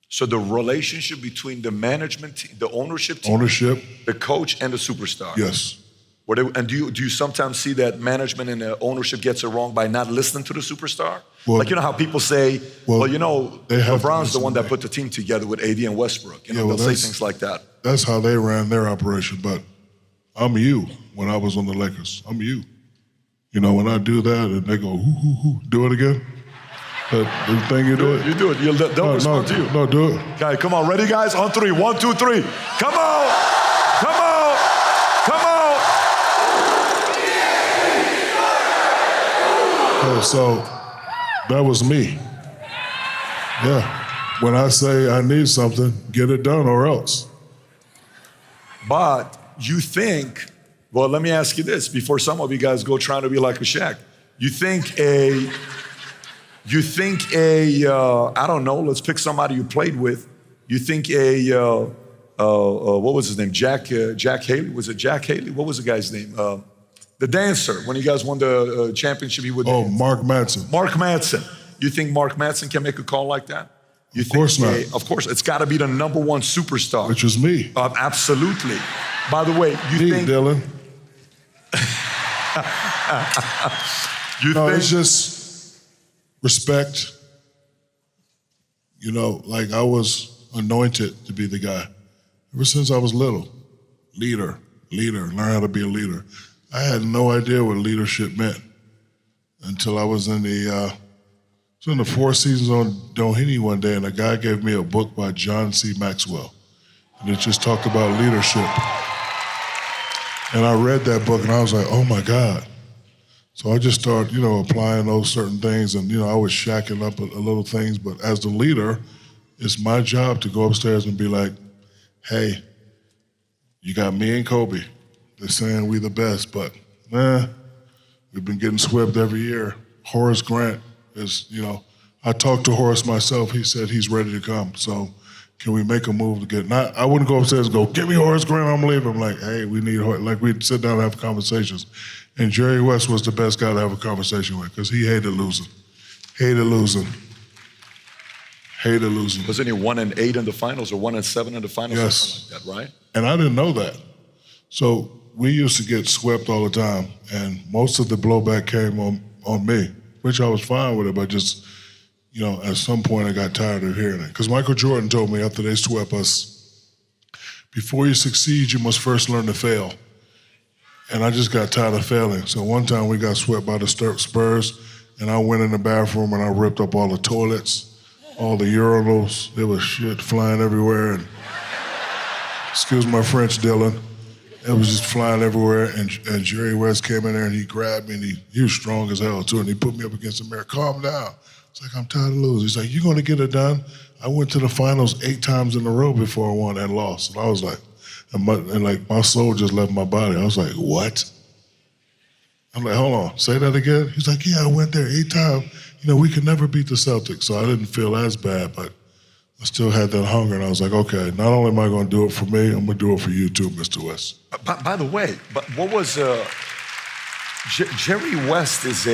So the relationship between the management team, the ownership team, the coach, and the superstar. Yes. And do you sometimes see that management and the ownership gets it wrong by not listening to the superstar? Well, like, you know how people say, well, you know, LeBron's the one that put the team together with AD and Westbrook. You know, they'll say things like that. That's how they ran their operation. But I'm you when I was on the Lakers. I'm you. You know, when I do that and they go, hoo, do it again. The thing you do it. You do it. They'll respond to you. No, do it. Okay, come on. Ready, guys? On three. 1, 2, 3. Come on. Come on. Come on. So that was me. Yeah. When I say I need something, get it done or else. But you think, well, let me ask you this before some of you guys go trying to be like a SHAQ. You think I don't know, let's pick somebody you played with. You think what was his name? Jack Haley? Was it Jack Haley? What was the guy's name? The dancer, when you guys won the championship, he would dance. Mark Madsen. Mark Madsen. You think Mark Madsen can make a call like that? Of course not. Of course, it's got to be the number one superstar. Which is me. Absolutely. By the way, you think... Dylan. think... it's just respect. You know, like I was anointed to be the guy. Ever since I was little. Leader, learn how to be a leader. I had no idea what leadership meant until I was in the Four Seasons on Doheny one day, and a guy gave me a book by John C. Maxwell, and it just talked about leadership. And I read that book, and I was like, oh my God. So I just started, applying those certain things, and I was shacking up a little things, but as the leader, it's my job to go upstairs and be like, hey, you got me and Kobe. They're saying we the best, but we've been getting swept every year. Horace Grant is, I talked to Horace myself. He said he's ready to come. So can we make a move to get, I wouldn't go upstairs and go, give me Horace Grant, I'm leaving. I'm like, hey, we need Horace. Like we'd sit down and have conversations. And Jerry West was the best guy to have a conversation with because he hated losing. Wasn't he 1-8 in the finals or 1-7 in the finals? Yes. Something like that, right? And I didn't know that. So we used to get swept all the time, and most of the blowback came on me, which I was fine with it, but just, at some point I got tired of hearing it. Because Michael Jordan told me after they swept us, before you succeed, you must first learn to fail. And I just got tired of failing. So one time we got swept by the Spurs, and I went in the bathroom and I ripped up all the toilets, all the urinals. There was shit flying everywhere. And excuse my French, Dylan. It was just flying everywhere, and Jerry West came in there and he grabbed me, and he was strong as hell too, and he put me up against the mirror. Calm down. It's like, I'm tired of losing. He's like, you gonna get it done? I went to the finals 8 times in a row before I won and lost. And I was like, my soul just left my body. I was like, what? I'm like, hold on, say that again? He's like, yeah, I went there 8 times. We could never beat the Celtics, so I didn't feel as bad, but I still had that hunger, and I was like, okay, not only am I going to do it for me, I'm going to do it for you too, Mr. West. By the way, but what was Jerry West is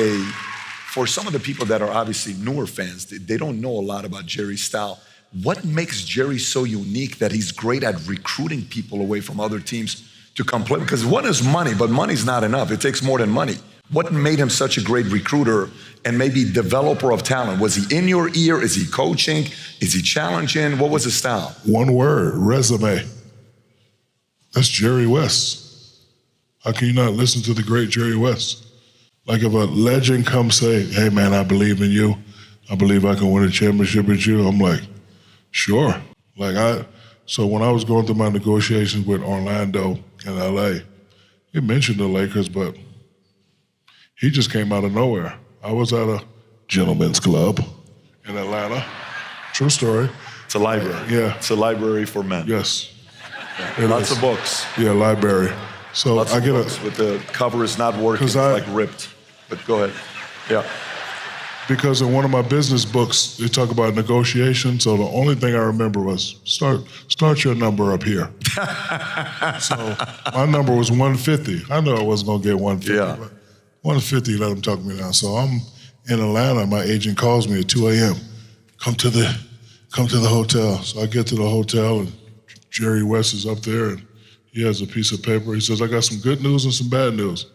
for some of the people that are obviously newer fans, they don't know a lot about Jerry's style. What makes Jerry so unique that he's great at recruiting people away from other teams to come play? Because one is money, but money's not enough. It takes more than money. What made him such a great recruiter and maybe developer of talent? Was he in your ear? Is he coaching? Is he challenging? What was his style? One word, resume. That's Jerry West. How can you not listen to the great Jerry West? Like if a legend comes say, hey man, I believe in you. I believe I can win a championship with you. I'm like, sure. So when I was going through my negotiations with Orlando and LA, he mentioned the Lakers, but he just came out of nowhere. I was at a gentleman's club in Atlanta. True story. It's a library. Yeah. It's a library for men. Yes. Yeah. Lots of books. Yeah, library. So Lots of books with the cover is not working, it's like ripped. But go ahead. Yeah. Because in one of my business books, they talk about negotiation. So the only thing I remember was start your number up here. So my number was 150. I knew I wasn't gonna get 150. Yeah. But 150, let him talk me down. So I'm in Atlanta, my agent calls me at 2 a.m. Come to the hotel. So I get to the hotel and Jerry West is up there and he has a piece of paper. He says, I got some good news and some bad news.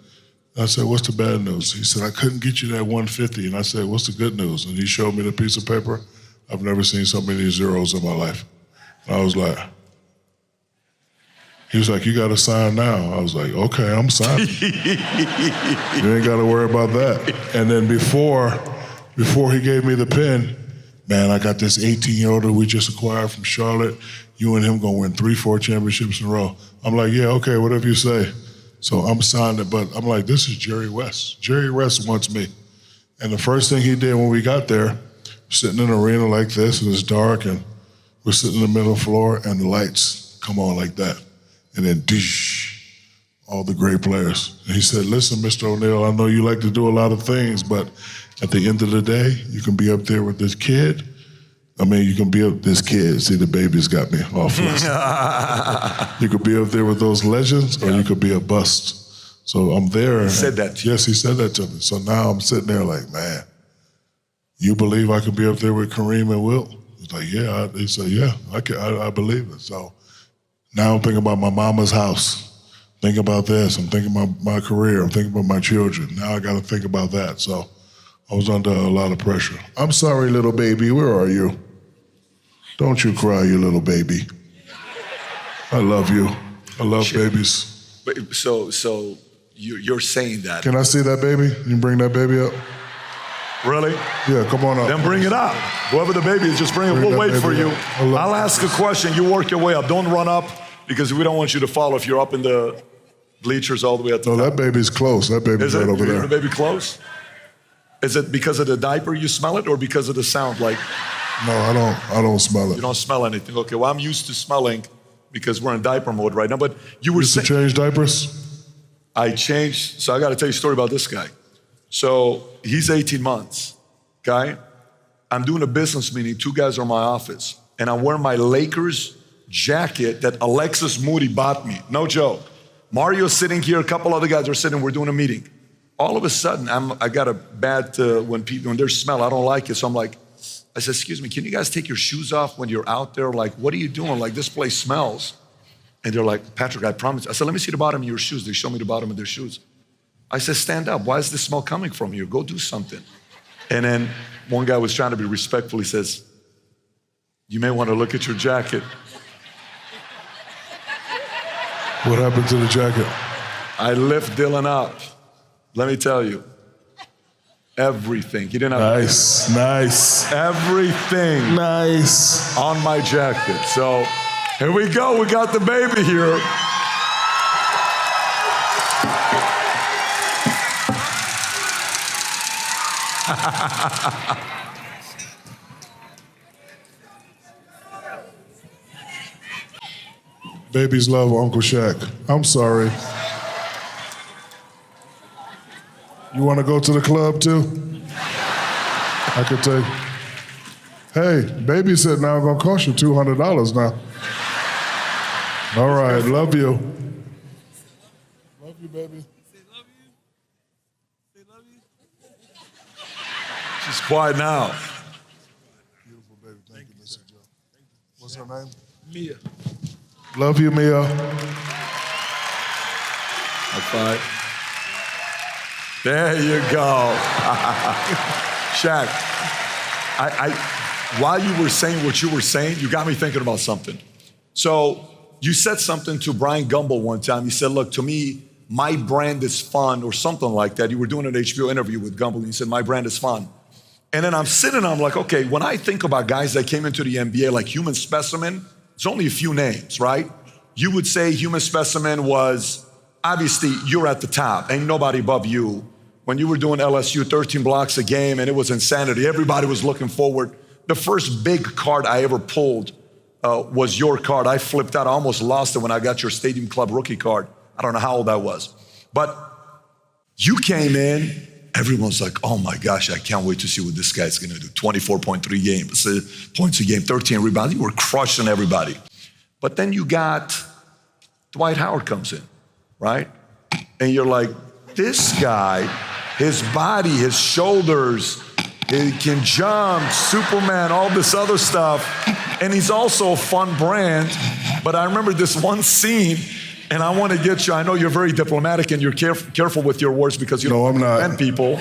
I said, what's the bad news? He said, I couldn't get you that 150. And I said, what's the good news? And he showed me the piece of paper. I've never seen so many zeros in my life. And I was like, he was like, you got to sign now. I was like, okay, I'm signing. You ain't got to worry about that. And then before he gave me the pen, man, I got this 18-year-old that we just acquired from Charlotte. You and him gonna win 3-4 championships in a row. I'm like, yeah, okay, whatever you say. So I'm signed it, but I'm like, this is Jerry West. Jerry West wants me. And the first thing he did when we got there, sitting in an arena like this, and it's dark, and we're sitting in the middle floor, and the lights come on like that. And then, dish, all the great players. And he said, listen, Mr. O'Neal, I know you like to do a lot of things, but at the end of the day, you can be up there with this kid. You can be up this kid. See, the baby's got me all flustered. You could be up there with those legends, or you could be a bust. So I'm there. He said that to you. Yes, he said that to me. So now I'm sitting there like, man, you believe I could be up there with Kareem and Wilt? He's like, yeah. He said, yeah, I believe it. So now I'm thinking about my mama's house. Think about this. I'm thinking about my career. I'm thinking about my children. Now I got to think about that. So I was under a lot of pressure. I'm sorry, little baby. Where are you? Don't you cry, you little baby. I love you. I love babies. But so you're saying that. Can I see that baby? You bring that baby up? Really? Yeah, come on up. Then bring it up. Whoever the baby is, just bring it. We'll wait for you. I'll ask a question. You work your way up. Don't run up because we don't want you to fall if you're up in the bleachers all the way up to the top. That baby's close. That baby's right over there. Is the baby close? Is it because of the diaper you smell it or because of the sound? Like, no, I don't smell it. You don't smell anything. Okay, well, I'm used to smelling because we're in diaper mode right now. But you were saying... You used to change diapers? I changed. So I got to tell you a story about this guy. So he's 18 months, okay? I'm doing a business meeting. 2 guys are in my office. And I'm wearing my Lakers jacket that Alexis Moody bought me. No joke. Mario's sitting here. A couple other guys are sitting. We're doing a meeting. All of a sudden, I got a bad, when there's smell, I don't like it. So I'm like, I said, excuse me, can you guys take your shoes off when you're out there? Like, what are you doing? Like, this place smells. And they're like, Patrick, I promise. I said, let me see the bottom of your shoes. They show me the bottom of their shoes. I said, stand up. Why is this smell coming from here? Go do something. And then one guy was trying to be respectful. He says, you may want to look at your jacket. What happened to the jacket? I lift Dylan up. Let me tell you. Everything. He didn't have nice. Everything. Nice. On my jacket. So here we go. We got the baby here. Babies love Uncle SHAQ. I'm sorry. You want to go to the club too? I could take. Hey, babysit now gonna cost you $200 now. All right, love you. Love you, baby. Say love you. Say love you. She's quiet now. Beautiful baby. Thank you, Mr. Joe. What's her name? Mia. Love you, Mia. High five. There you go. SHAQ, while you were saying what you were saying, you got me thinking about something. So you said something to Brian Gumbel one time. You said, look, to me, my brand is fun or something like that. You were doing an HBO interview with Gumbel and you said, my brand is fun. And then I'm sitting and I'm like, okay, when I think about guys that came into the NBA like Human Specimen, it's only a few names, right? You would say Human Specimen was, obviously, you're at the top. Ain't nobody above you. When you were doing LSU, 13 blocks a game, and it was insanity. Everybody was looking forward. The first big card I ever pulled was your card. I flipped out. I almost lost it when I got your Stadium Club rookie card. I don't know how old I was. But you came in, everyone's like, oh my gosh, I can't wait to see what this guy's gonna do. 24.3 games, points a game, 13 rebounds. You were crushing everybody. But then you got Dwight Howard comes in, right? And you're like, this guy his body, his shoulders, he can jump, Superman, all this other stuff. And he's also a fun brand. But I remember this one scene, and I want to get you, I know you're very diplomatic and you're careful with your words because you No, don't I'm not. offend people.